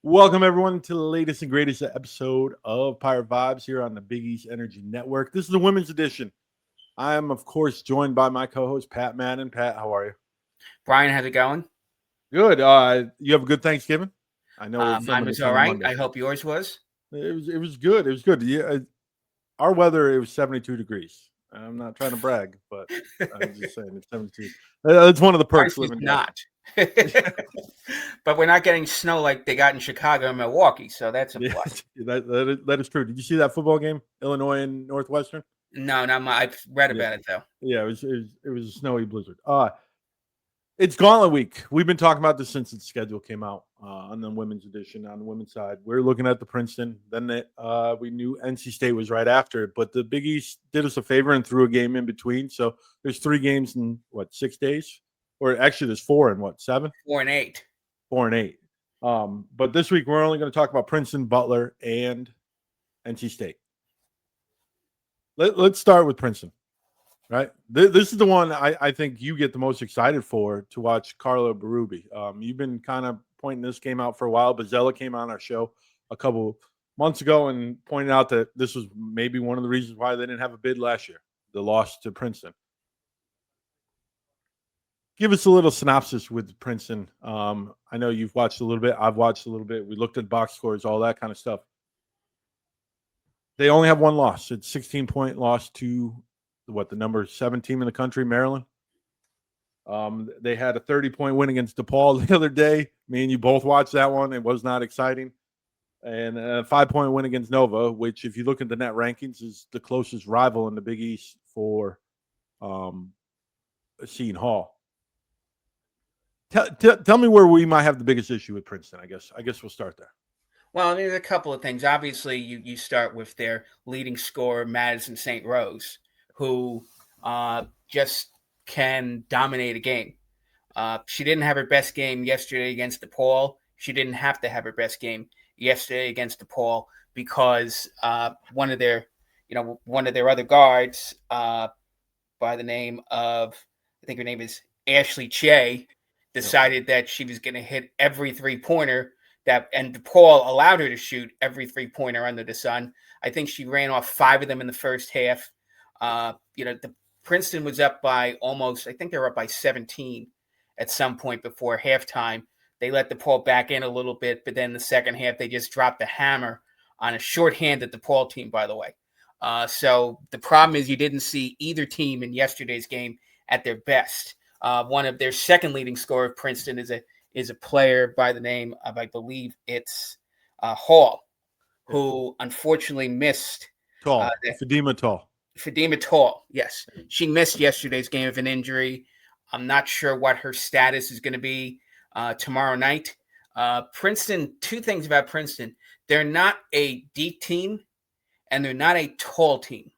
Welcome, everyone, to the latest and greatest episode of Pirate Vibes here on the Big East Energy Network. This is the women's edition. I am, of course, joined by my co-host, Pat Madden. Pat, how are you? Brian, how's it going? Good. You have a good Thanksgiving? I know mine was all right. I hope yours was. It was good. It was good. Yeah, our weather, it was 72 degrees. I'm not trying to brag, but I'm just saying it's 72. It's one of the perks living here. Not. But we're not getting snow like they got in Chicago and Milwaukee, so that's a plus. That is true. Did you see that football game, Illinois and Northwestern? No, I've read about it though. Yeah, it was a snowy blizzard. It's gauntlet week. We've been talking about this since the schedule came out on the women's edition. On the women's side, we're looking at the Princeton. Then we knew NC State was right after it, but the Big East did us a favor and threw a game in between. So there's 3 games in 6 days. Or actually, there's 4 and 7? 4 and 8. 4 and 8. But this week, we're only going to talk about Princeton, Butler, and NC State. Let's start with Princeton, right? This is the one I think you get the most excited for to watch Carla Berube. You've been kind of pointing this game out for a while. Bazella came on our show a couple months ago and pointed out that this was maybe one of the reasons why they didn't have a bid last year, the loss to Princeton. Give us a little synopsis with Princeton. I know you've watched a little bit. I've watched a little bit. We looked at box scores, all that kind of stuff. They only have one loss. It's 16-point loss to the number 7 team in the country, Maryland. They had a 30-point win against DePaul the other day. Me and you both watched that one. It was not exciting. And a 5-point win against Nova, which, if you look at the net rankings, is the closest rival in the Big East for Seton Hall. Tell me where we might have the biggest issue with Princeton. I guess we'll start there. Well, I mean, there's a couple of things. Obviously, you start with their leading scorer, Madison St. Rose, who just can dominate a game. She didn't have her best game yesterday against DePaul. She didn't have to have her best game yesterday against DePaul because one of their other guards, by the name of, I think her name is Ashley Che, decided that she was going to hit every 3-pointer and DePaul allowed her to shoot every 3-pointer under the sun. I think she ran off 5 of them in the first half. The Princeton was up by almost, I think they were up by 17 at some point before halftime. They let DePaul back in a little bit, but then the second half, they just dropped the hammer on a shorthanded DePaul team, by the way. So the problem is you didn't see either team in yesterday's game at their best. One of their second leading scorer of Princeton is a player by the name of, I believe it's Hall, who unfortunately missed. Fadima Tall. Fadima Tall, yes. She missed yesterday's game of an injury. I'm not sure what her status is going to be tomorrow night. Princeton, 2 things about Princeton. They're not a deep team, and they're not a tall team.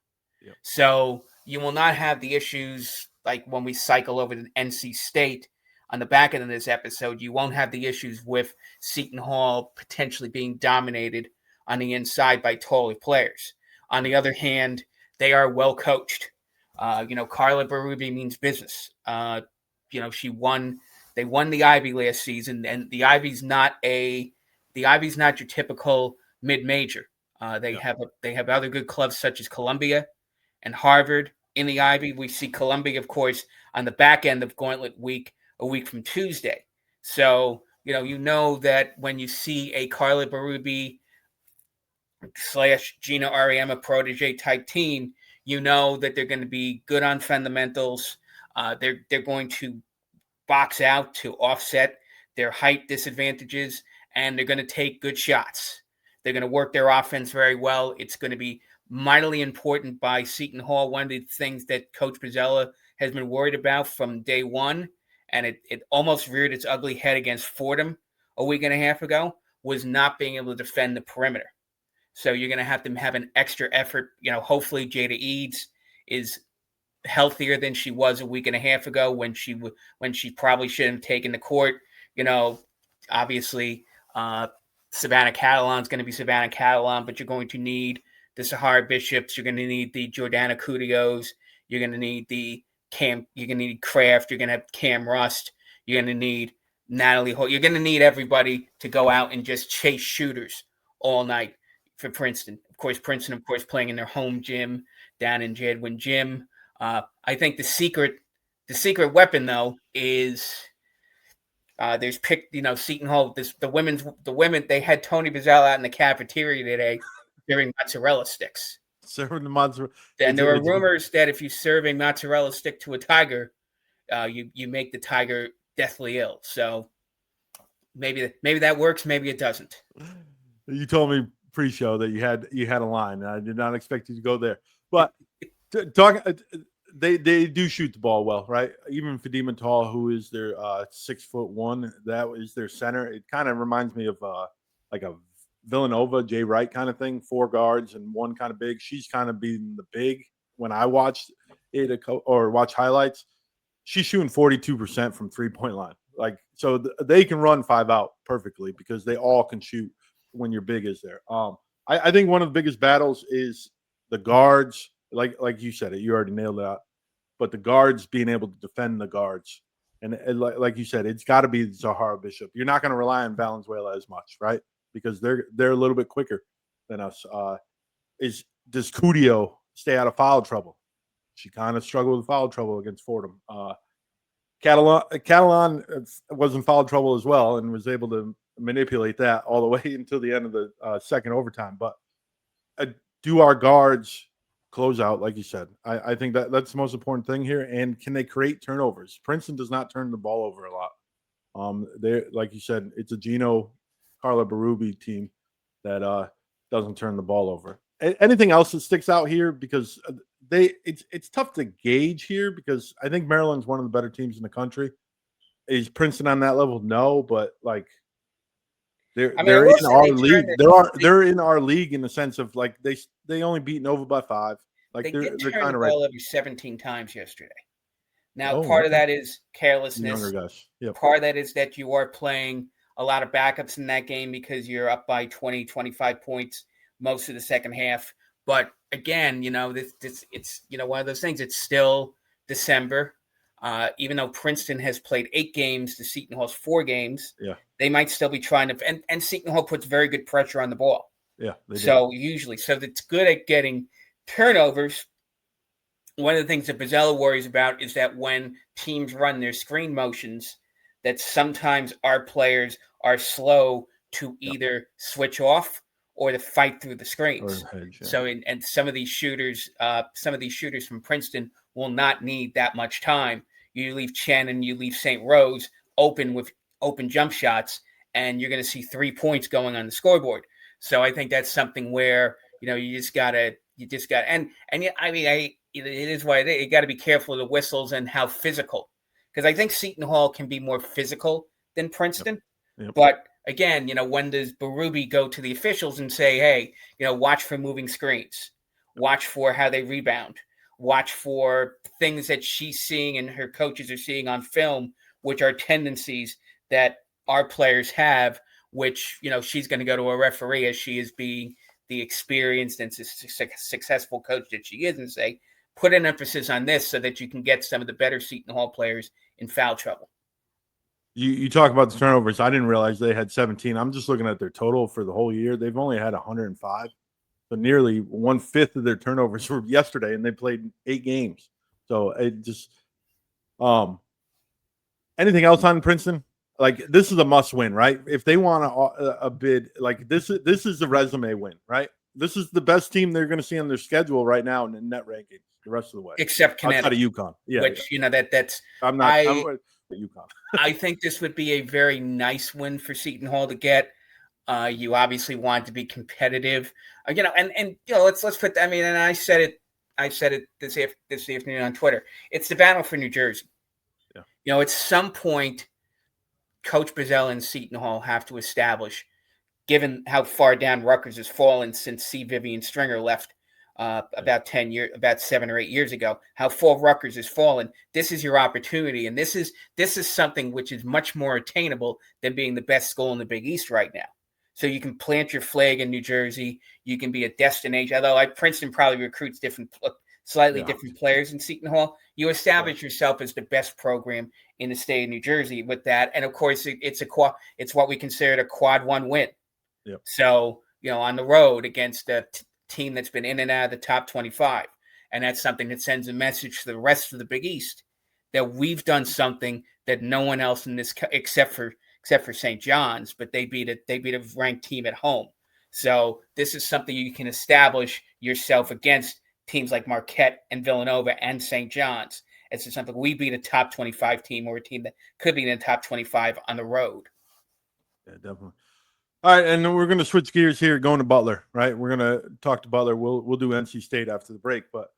Yep. So you will not have the issues like when we cycle over to NC State on the back end of this episode. You won't have the issues with Seton Hall potentially being dominated on the inside by taller players. On the other hand, they are well coached. Carla Berube means business. They won the Ivy last season, and the Ivy's not your typical mid-major. They have other good clubs such as Columbia and Harvard in the Ivy. We see Columbia, of course, on the back end of Gauntlet Week, a week from Tuesday. So, you know that when you see a Carla Berube / Gina Ariema protege type team, you know that they're going to be good on fundamentals. They're going to box out to offset their height disadvantages, and they're going to take good shots. They're going to work their offense very well. It's going to be mightily important by Seton Hall. One of the things that Coach Bazella has been worried about from day one, and it almost reared its ugly head against Fordham a week and a half ago, was not being able to defend the perimeter. So you're going to have them have an extra effort. Hopefully Jada Eads is healthier than she was a week and a half ago when she probably shouldn't have taken the court. Obviously, Savannah Catalan's going to be Savannah Catalan, but you're going to need the Sahara Bishops. You're going to need the Jordana Cudio's. You're going to need you're going to need Kraft. You're going to have Cam Rust. You're going to need Natalie Holt. You're going to need everybody to go out and just chase shooters all night for Princeton. Of course, Princeton, playing in their home gym down in Jadwin Gym. I think the secret weapon though is there's Seton Hall. The women they had Tony Bazzell out in the cafeteria today serving mozzarella sticks. Serving the mozzarella. And there are rumors that if you serve a mozzarella stick to a tiger, you make the tiger deathly ill. So maybe that works. Maybe it doesn't. You told me pre-show that you had a line. I did not expect you to go there, but they do shoot the ball well, right? Even Fadima Tall, who is their 6'1", that is their center. It kind of reminds me of like a Villanova, Jay Wright kind of thing. 4 guards and one kind of big. She's kind of being the big. When I watched it or watch highlights, she's shooting 42% from 3-point line. Like, so they can run 5 out perfectly because they all can shoot when your big is there. I think one of the biggest battles is the guards. Like you said it, you already nailed it out. But the guards being able to defend the guards. And like you said, it's got to be Zahara Bishop. You're not going to rely on Valenzuela as much, right? Because they're a little bit quicker than us. Does Cudio stay out of foul trouble? She kind of struggled with foul trouble against Fordham. Catalan was in foul trouble as well and was able to manipulate that all the way until the end of the second overtime. But do our guards close out, like you said? I think that's the most important thing here. And can they create turnovers? Princeton does not turn the ball over a lot. They're, like you said, it's a Gino Carla Berube team that doesn't turn the ball over. Anything else that sticks out here? Because it's tough to gauge here because I think Maryland's one of the better teams in the country. Is Princeton on that level? No, but like they're in our league. They're in our league in the sense of like they only beat Nova by 5. Like they're kind of right. Over 17 times yesterday. Now, part of that is carelessness. Younger guys. Yep. Part of that is that you are playing a lot of backups in that game because you're up by 20, 25 points most of the second half. But again, it's one of those things. It's still December. Even though Princeton has played 8 games to Seton Hall's 4 games, they might still be trying to. And Seton Hall puts very good pressure on the ball. Yeah. So it's good at getting turnovers. One of the things that Bazzella worries about is that when teams run their screen motions, that sometimes our players are slow to either switch off or to fight through the screens. So, and some of these shooters from Princeton will not need that much time. You leave Chen and you leave St. Rose open with open jump shots, and you're going to see 3 points going on the scoreboard. So I think that's something where you just gotta, and I mean, it is what it is. You got to be careful of the whistles and how physical, because I think Seton Hall can be more physical than Princeton. Yep. But again, when does Berube go to the officials and say, hey, watch for moving screens, watch for how they rebound, watch for things that she's seeing and her coaches are seeing on film, which are tendencies that our players have, which, she's going to go to a referee as she is being the experienced and successful coach that she is and say, put an emphasis on this so that you can get some of the better Seton Hall players in foul trouble. You talk about the turnovers. I didn't realize they had 17. I'm just looking at their total for the whole year. They've only had 105. So nearly 1/5 of their turnovers were yesterday, and they played 8 games. So it just anything else on Princeton? Like, this is a must win, right? If they want a bid, like this is a resume win, right? This is the best team they're going to see on their schedule right now in the net rankings the rest of the way. Except Connecticut. Outside of UConn. Yeah. Which, that's – I'm UConn. I think this would be a very nice win for Seton Hall to get. You obviously want to be competitive, let's put. I mean, and I said it this afternoon on Twitter. It's the battle for New Jersey. Yeah. At some point, Coach Bazzell and Seton Hall have to establish, given how far down Rutgers has fallen since C. Vivian Stringer left about 7 or 8 years ago, how Fall Rutgers has fallen. This is your opportunity, and this is something which is much more attainable than being the best school in the Big East right now. So you can plant your flag in New Jersey. You can be a destination. Although Princeton probably recruits slightly different players in Seton Hall. You establish yourself as the best program in the state of New Jersey with that, and of course it's what we consider a quad one win. Yep. So on the road against a team that's been in and out of the top 25, and that's something that sends a message to the rest of the Big East that we've done something that no one else in this except for St. John's, but they beat a ranked team at home. So this is something you can establish yourself against teams like Marquette and Villanova and St. John's. It's something we beat a top 25 team or a team that could be in the top 25 on the road. Yeah, definitely. All right, and we're going to switch gears here, going to Butler, right? We're going to talk to Butler. We'll do NC State after the break, but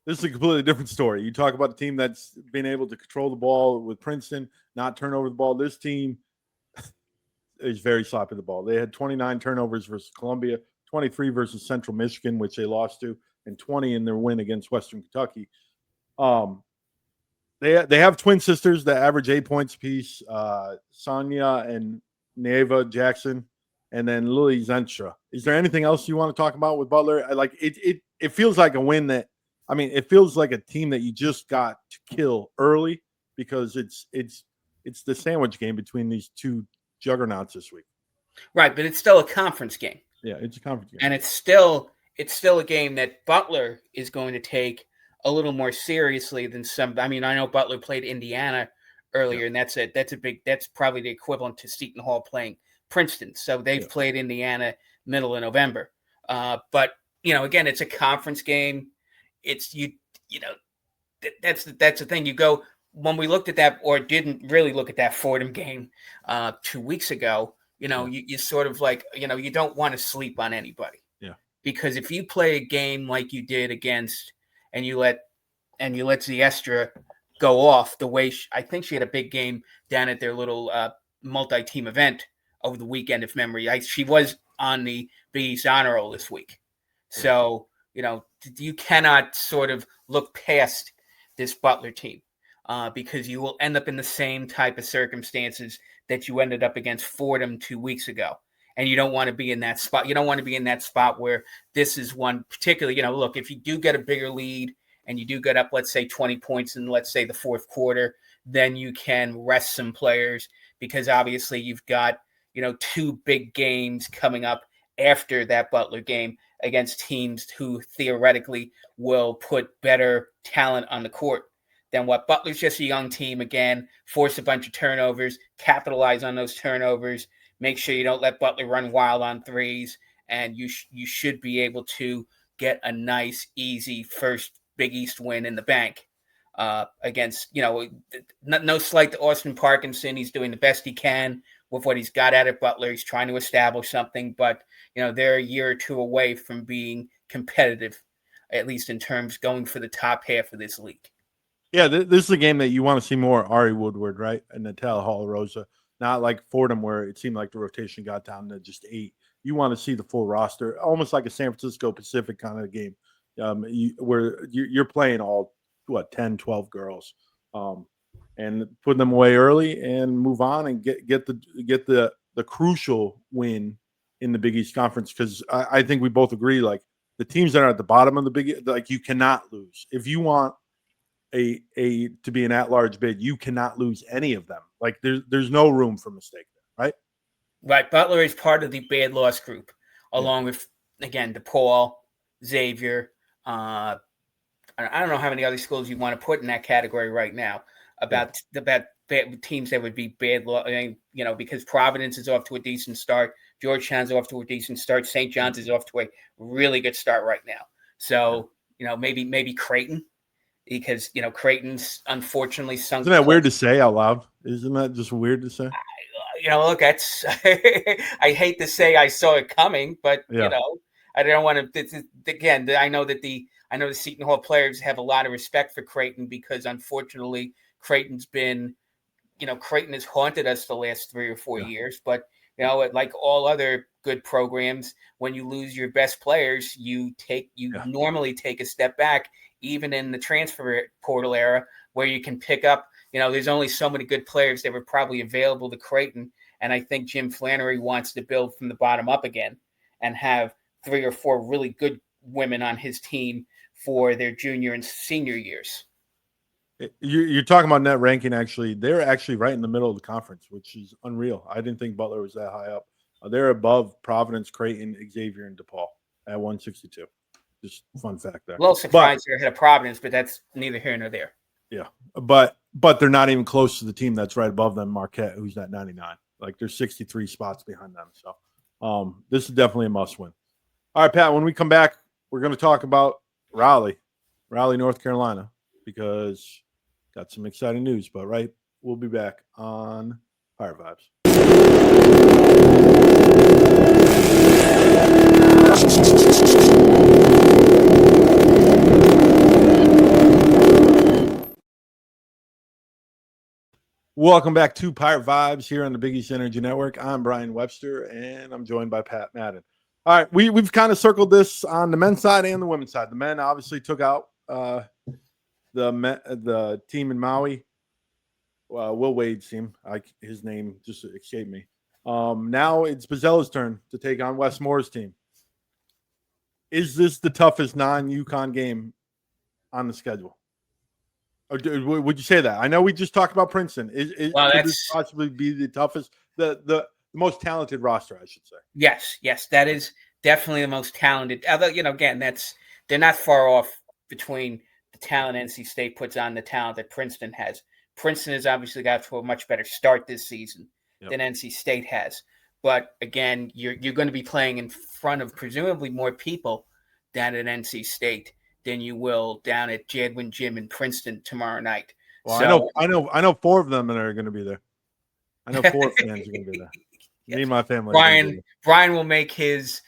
this is a completely different story. You talk about a team that's been able to control the ball with Princeton, not turn over the ball. This team is very sloppy the ball. They had 29 turnovers versus Columbia, 23 versus Central Michigan, which they lost to, and 20 in their win against Western Kentucky. They have twin sisters that average 8 points apiece, Sonia and Neva Jackson, and then Lily Zenstra. Is there anything else you want to talk about with Butler? It feels like a win that, it feels like a team that you just got to kill early because it's the sandwich game between these two juggernauts this week. Right, but it's still a conference game. Yeah, it's a conference game. And it's still a game that Butler is going to take a little more seriously than some. I know Butler played Indiana earlier, and that's probably the equivalent to Seton Hall playing Princeton. So they've played Indiana middle of November. But again, it's a conference game. It's that's the thing. You go, when we looked at that, or didn't really look at that Fordham game 2 weeks ago, you sort of you don't want to sleep on anybody. Yeah. Because if you play a game like you did against, and you let Ziestra go off the way I think she had a big game down at their little multi-team event over the weekend, if memory. She was on the Big East Honor Roll this week. So, you cannot sort of look past this Butler team because you will end up in the same type of circumstances that you ended up against Fordham 2 weeks ago. And you don't want to be in that spot. You don't want to be in that spot where this is one particularly, look, if you do get a bigger lead and you do get up, let's say 20 points in, let's say, the fourth quarter, then you can rest some players because obviously you've got, 2 big games coming up after that Butler game against teams who theoretically will put better talent on the court than what Butler's just a young team. Again, force a bunch of turnovers, capitalize on those turnovers. Make sure you don't let Butler run wild on threes, and you should be able to get a nice, easy first Big East win in the bank against, no slight to Austin Parkinson. He's doing the best he can with what he's got out of Butler. He's trying to establish something, but, they're a year or two away from being competitive, at least in terms going for the top half of this league. Yeah, this is a game that you want to see more Ari Woodward, right? And Natalia Hall-Rosa. Not like Fordham, where it seemed like the rotation got down to just 8. You want to see the full roster, almost like a San Francisco Pacific kind of game, where you're playing all 10, 12 girls, and put them away early and move on and get the crucial win in the Big East Conference. Because I think we both agree, like the teams that are at the bottom of the Big East, like you cannot lose if you want to be an at-large bid. You cannot lose any of them. Like there's no room for mistake there, right? Right. Butler is part of the bad loss group, along with, again, DePaul, Xavier. I don't know how many other schools you want to put in that category right now about bad teams that would be bad loss. Because Providence is off to a decent start. Georgetown's off to a decent start. St. John's is off to a really good start right now. So, maybe Creighton. Because, Creighton's unfortunately sunk. Isn't that weird to say out loud? Isn't that just weird to say? Look, that's I hate to say I saw it coming, but, I don't want to. Again, I know the Seton Hall players have a lot of respect for Creighton because, unfortunately, Creighton has haunted us the last 3 or 4 years. But, like all other good programs. When you lose your best players, you normally take a step back, even in the transfer portal era, where you can pick up. There's only so many good players that were probably available to Creighton, and I think Jim Flannery wants to build from the bottom up again and have 3 or 4 really good women on his team for their junior and senior years. You're talking about net ranking. Actually, they're actually right in the middle of the conference, which is unreal. I didn't think Butler was that high up. They're above Providence, Creighton, Xavier, and DePaul at 162. Just fun fact there. A little surprised they're ahead of Providence, but that's neither here nor there. Yeah, but they're not even close to the team that's right above them, Marquette, who's at 99. Like, there's 63 spots behind them. So this is definitely a must win. All right, Pat, when we come back, we're going to talk about Raleigh, North Carolina, because got some exciting news. But we'll be back on Pirate Vibes. Welcome back to Pirate Vibes here on the Big East Energy Network. I'm Brian Webster, and I'm joined by Pat Madden. All right, we've kind of circled this on the men's side and the women's side. The men obviously took out the team in Maui. Will Wade's team. His name just escaped me. Now it's Bozzella's turn to take on Wes Moore's team. Is this the toughest non-UConn game on the schedule? Or would you say that? I know we just talked about Princeton. Could this possibly be the toughest, the most talented roster, I should say? Yes, that is definitely the most talented. Although, again, they're not far off between the talent NC State puts on the talent that Princeton has. Princeton has obviously got to a much better start this season than NC State has. But again, you're going to be playing in front of presumably more people down at NC State than you will down at Jadwin Gym in Princeton tomorrow night. Well, so, I know 4 of them that are going to be there. I know 4 fans are going to be there. Yes. Me and my family. Brian will make his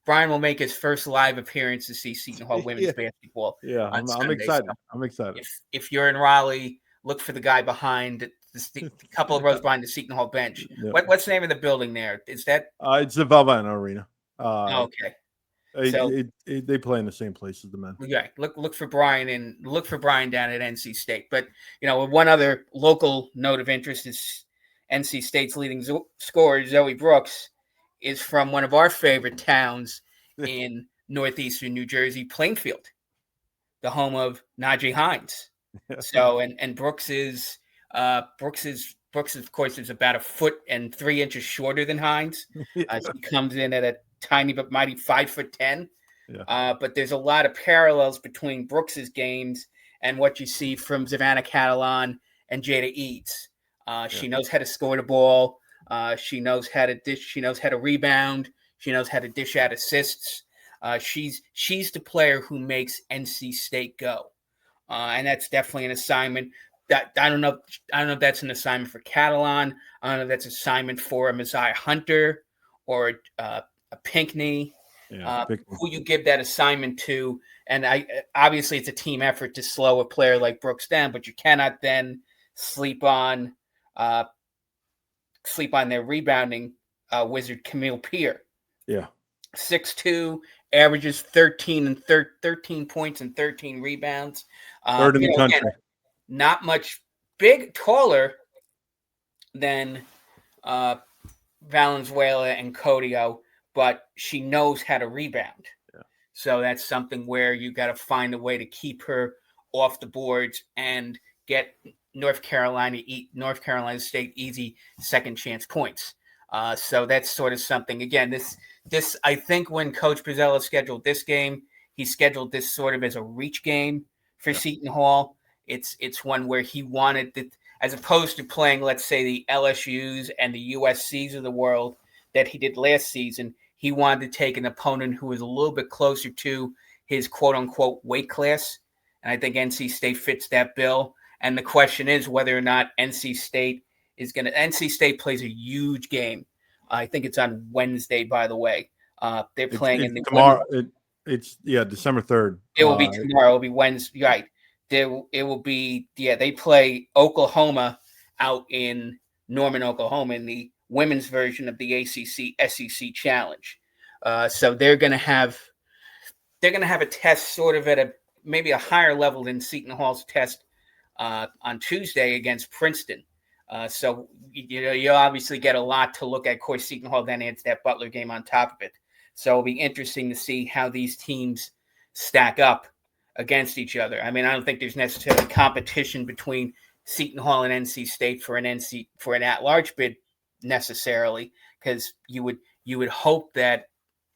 first live appearance to see Seton Hall women's basketball. Yeah, I'm excited. So I'm excited. If you're in Raleigh, look for the guy behind the couple of rows behind the Seton Hall bench. Yep. What's the name of the building there? Is that? It's the Valvano Arena. Okay. They play in the same place as the men. Yeah, look for Brian down at NC State. But one other local note of interest is NC State's leading scorer Zoe Brooks is from one of our favorite towns in northeastern New Jersey, Plainfield, the home of Najee Hines. So and Brooks is of course is about 1.3 feet shorter than Hines. He comes in at a tiny but mighty 5'10". Yeah. But there's a lot of parallels between Brooks's games and what you see from Savannah Catalan and Jada Eads. She knows how to score the ball. She knows how to dish. She knows how to rebound. She knows how to dish out assists. She's the player who makes NC State go, and that's definitely an assignment. That I don't know if that's an assignment for Catalan. I don't know if that's an assignment for a Messiah Hunter or a Pinckney. Who you give that assignment to, and obviously it's a team effort to slow a player like Brooks down, but you cannot then sleep on their rebounding wizard Camille Peer. Yeah, 6'2", averages 13 points and 13 rebounds. Third in the country. Again, not much taller than Valenzuela and Codio, but she knows how to rebound. Yeah. So that's something where you got to find a way to keep her off the boards and get North Carolina State easy second chance points. So that's sort of something. Again, this I think when Coach Bozzella scheduled this game, he scheduled this sort of as a reach game for Seton Hall. It's one where he wanted that, as opposed to playing, let's say, the LSUs and the USCs of the world that he did last season. He wanted to take an opponent who was a little bit closer to his quote-unquote weight class. And I think NC State fits that bill. And the question is whether or not NC State plays a huge game. I think it's on Wednesday, by the way. They're playing tomorrow. It's December 3rd. It will be tomorrow. It will be Wednesday. Right. It will be, they play Oklahoma out in Norman, Oklahoma in the women's version of the ACC SEC Challenge. So they're going to have a test sort of at maybe a higher level than Seton Hall's test on Tuesday against Princeton. So you obviously get a lot to look at. Of course, Seton Hall then adds that Butler game on top of it. So it'll be interesting to see how these teams stack up against each other. I mean, I don't think there's necessarily competition between Seton Hall and NC State for an at-large bid necessarily, because you would hope that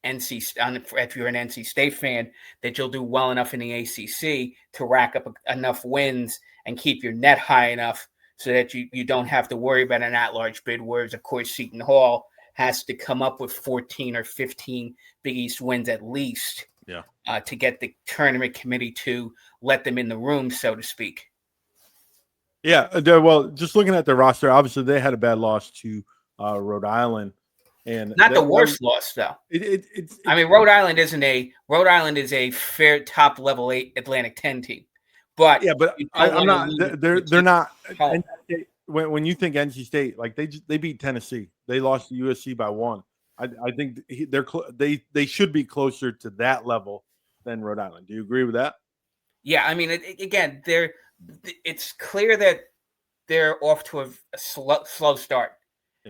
if you're an NC State fan, that you'll do well enough in the ACC to rack up enough wins and keep your net high enough so that you don't have to worry about an at-large bid, whereas, of course, Seton Hall has to come up with 14 or 15 Big East wins at least to get the tournament committee to let them in the room, so to speak. Yeah, well, just looking at the roster, obviously they had a bad loss to Rhode Island. And not the worst loss, though. I mean, Rhode Island is a fair top level 8 Atlantic 10 team, but I'm not. They're not. When you think NC State, like they beat Tennessee, they lost to USC by 1. I think they should be closer to that level than Rhode Island. Do you agree with that? Yeah, I mean, again, it's clear that they're off to a slow start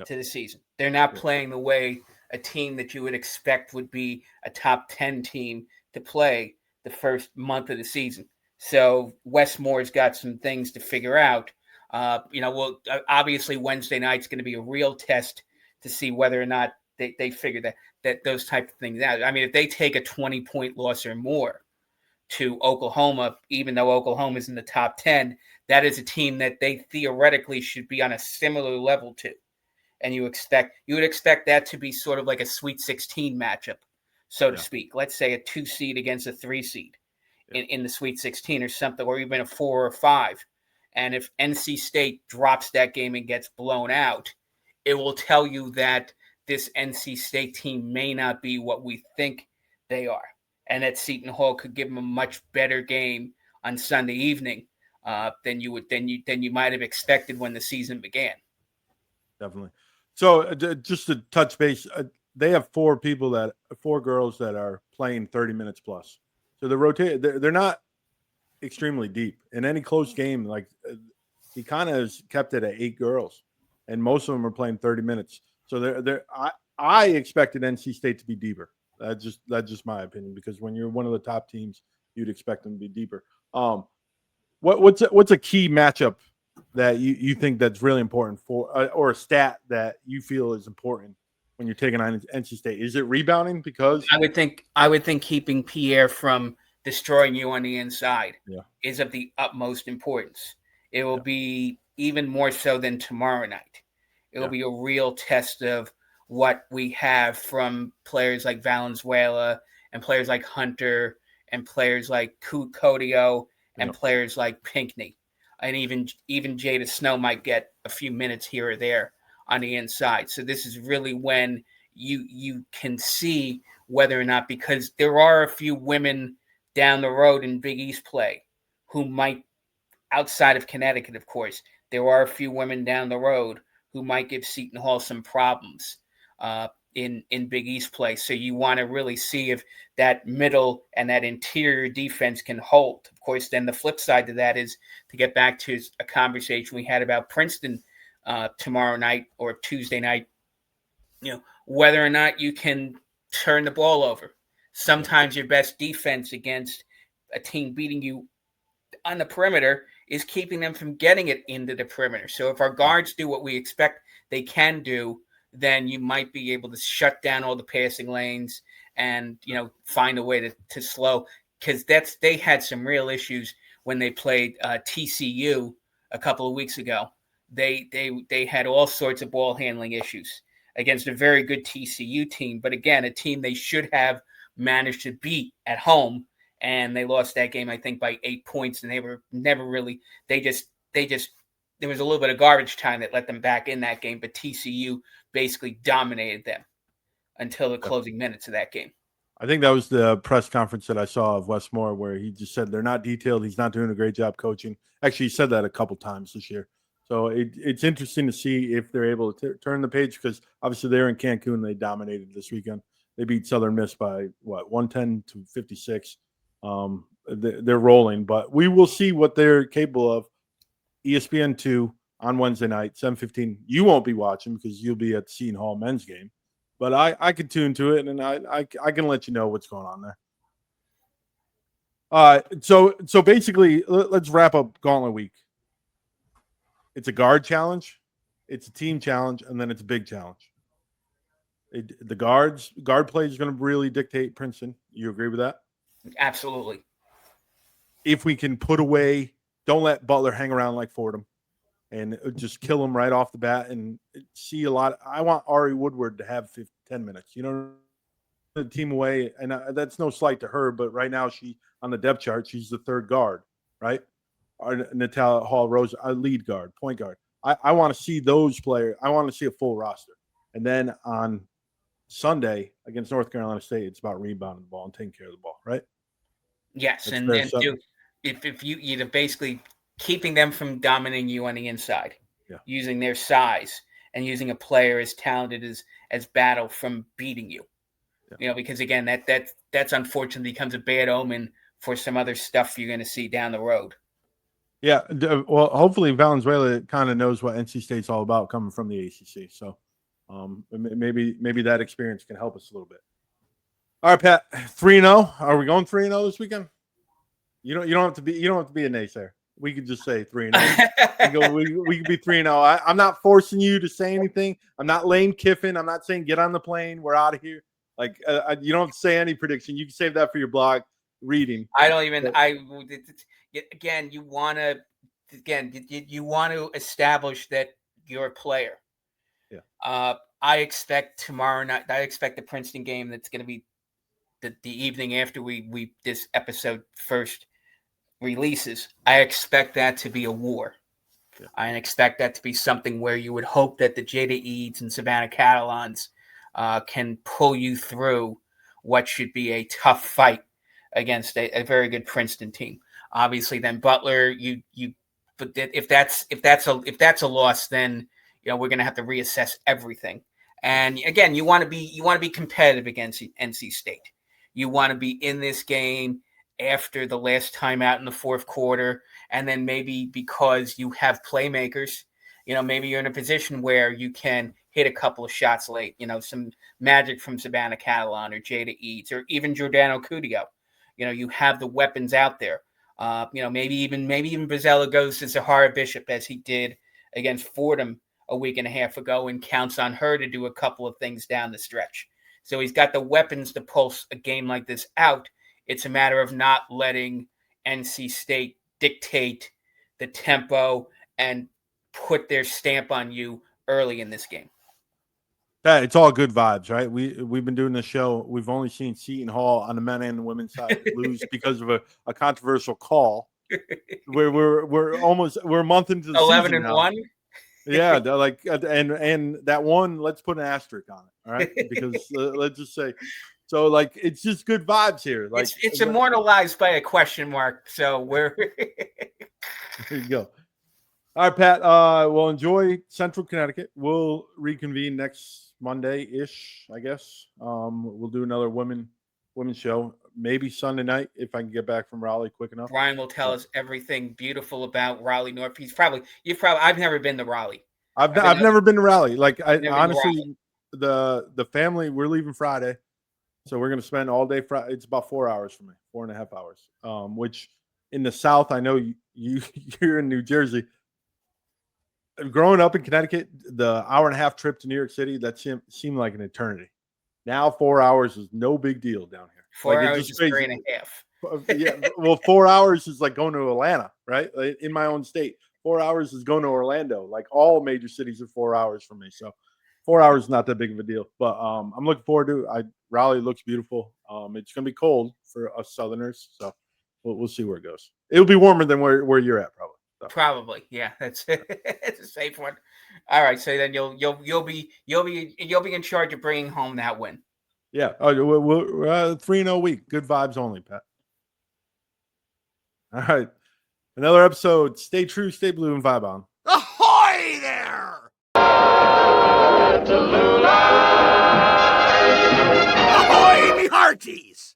to the season. They're not playing the way a team that you would expect would be a top 10 team to play the first month of the season. So Wes Moore's got some things to figure out. Obviously Wednesday night's going to be a real test to see whether or not they figure that those type of things out. I mean, if they take a 20-point loss or more to Oklahoma, even though Oklahoma is in the top 10, that is a team that they theoretically should be on a similar level to. And you would expect that to be sort of like a Sweet 16 matchup, so to speak. Let's say a 2 seed against a 3 seed in the Sweet 16 or something, or even a 4 or 5. And if NC State drops that game and gets blown out, it will tell you that this NC State team may not be what we think they are, and that Seton Hall could give them a much better game on Sunday evening than you might have expected when the season began. Definitely. So just to touch base, they have 4 girls that are playing 30 minutes plus. So they're not extremely deep in any close game. Like he kind of has kept it at 8 girls, and most of them are playing 30 minutes. So I expected NC State to be deeper. That's just my opinion, because when you're one of the top teams, you'd expect them to be deeper. What's a key matchup that you think that's really important or a stat that you feel is important when you're taking on NC State? Is it rebounding? Because I would think keeping Pierre from destroying you on the inside is of the utmost importance. It will be even more so than tomorrow night. It will be a real test of what we have from players like Valenzuela and players like Hunter and players like Codio and players like Pinckney. And even Jada Snow might get a few minutes here or there on the inside. So this is really when you can see whether or not, because there are a few women down the road in Big East play who might, outside of Connecticut, of course, there are a few women down the road who might give Seton Hall some problems in Big East play. So you want to really see if that middle and that interior defense can hold. Of course, then the flip side to that is to get back to a conversation we had about Princeton tomorrow night or Tuesday night, whether or not you can turn the ball over. Sometimes your best defense against a team beating you on the perimeter is keeping them from getting it into the perimeter. So if our guards do what we expect they can do, then you might be able to shut down all the passing lanes and, find a way to slow, because they had some real issues when they played TCU a couple of weeks ago. They had all sorts of ball handling issues against a very good TCU team, but again, a team they should have managed to beat at home, and they lost that game, I think, by 8 points, and they were never really – they just there was a little bit of garbage time that let them back in that game, but TCU basically dominated them until the closing minutes of that game. I think that was the press conference that I saw of Wes Moore, where he just said they're not detailed. He's not doing a great job coaching. Actually, he said that a couple times this year. So it's interesting to see if they're able to turn the page, because obviously they're in Cancun. They dominated this weekend. They beat Southern Miss by 110 to 56. They're rolling, but we will see what they're capable of. ESPN2 on Wednesday night, 7:15. You won't be watching because you'll be at the Seton Hall men's game, but I can tune to it, and I can let you know what's going on there. So basically, let's wrap up Gauntlet Week. It's a guard challenge, it's a team challenge, and then it's a big challenge. The guard play is going to really dictate Princeton. You agree with that? Absolutely. If we can put away, don't let Butler hang around like Fordham, and just kill him right off the bat and see a lot. I want Ari Woodward to have 10 minutes. The team away, and that's no slight to her, but right now she on the depth chart, she's the third guard, right? Natalia Hall Rose, a lead guard, point guard. I want to see those players. I want to see a full roster. And then on Sunday against North Carolina State, it's about rebounding the ball and taking care of the ball, right? Yes, if you're basically keeping them from dominating you on the inside, using their size and using a player as talented as Battle from beating you. Because again, that's unfortunately becomes a bad omen for some other stuff you're going to see down the road. Yeah, well, hopefully Valenzuela kind of knows what NC State's all about coming from the ACC. So maybe that experience can help us a little bit. All right, Pat, 3-0. Are we going 3-0 this weekend? You don't have to be a naysayer. We could just say 3-0. we could be 3-0. I'm not forcing you to say anything. I'm not Lane Kiffin. I'm not saying get on the plane. We're out of here. Like you don't have to say any prediction. You can save that for your blog reading. You want to establish that you're a player. Yeah. I expect tomorrow night. I expect the Princeton game that's going to be the evening after we this episode first releases. I expect that to be a war. Yeah. I expect that to be something where you would hope that the Jada Eads and Savannah Catalans can pull you through what should be a tough fight against a very good Princeton team. Obviously, then Butler, but if that's a loss, then we're going to have to reassess everything. And again, you want to be competitive against NC State. You want to be in this game after the last time out in the fourth quarter, and then maybe because you have playmakers, maybe you're in a position where you can hit a couple of shots late. Some magic from Savannah Catalan or Jada Eads or even Giordano Cudio. You have the weapons out there. Maybe even Bozzella goes to Zahara Bishop as he did against Fordham a week and a half ago and counts on her to do a couple of things down the stretch. So he's got the weapons to pulse a game like this out. It's a matter of not letting NC State dictate the tempo and put their stamp on you early in this game. Yeah, it's all good vibes, right? We've been doing this show. We've only seen Seton Hall on the men and the women's side lose because of a controversial call. Where we're a month into the 11-1. Yeah, like and that one, let's put an asterisk on it, all right? Because let's just say, so like it's just good vibes here. Like it's immortalized by a question mark. So we're there you go. All right, Pat. Well, enjoy Central Connecticut. We'll reconvene next Monday-ish, I guess. We'll do another women's show, maybe Sunday night if I can get back from Raleigh quick enough. Brian will tell us everything beautiful about Raleigh North. I've never been to Raleigh. I've never been to Raleigh. Like honestly, the family, we're leaving Friday, so we're gonna spend all day Friday. It's about 4 hours for me, 4.5 hours. Which in the South, I know you're in New Jersey. Growing up in Connecticut, the hour-and-a-half trip to New York City, that seemed like an eternity. Now 4 hours is no big deal down here. 4 hours is 3.5. Yeah, well, 4 hours is like going to Atlanta, right? In my own state. 4 hours is going to Orlando. Like all major cities are 4 hours for me. So 4 hours is not that big of a deal. But I'm looking forward to it. Raleigh looks beautiful. It's going to be cold for us Southerners. So we'll see where it goes. It'll be warmer than where you're at, probably. So. Probably, yeah. That's it's a safe one. All right, so then you'll be in charge of bringing home that win. Yeah. We're 3-0 week. Good vibes only, Pat. All right. Another episode. Stay true, stay blue, and vibe on. Ahoy! opportunities.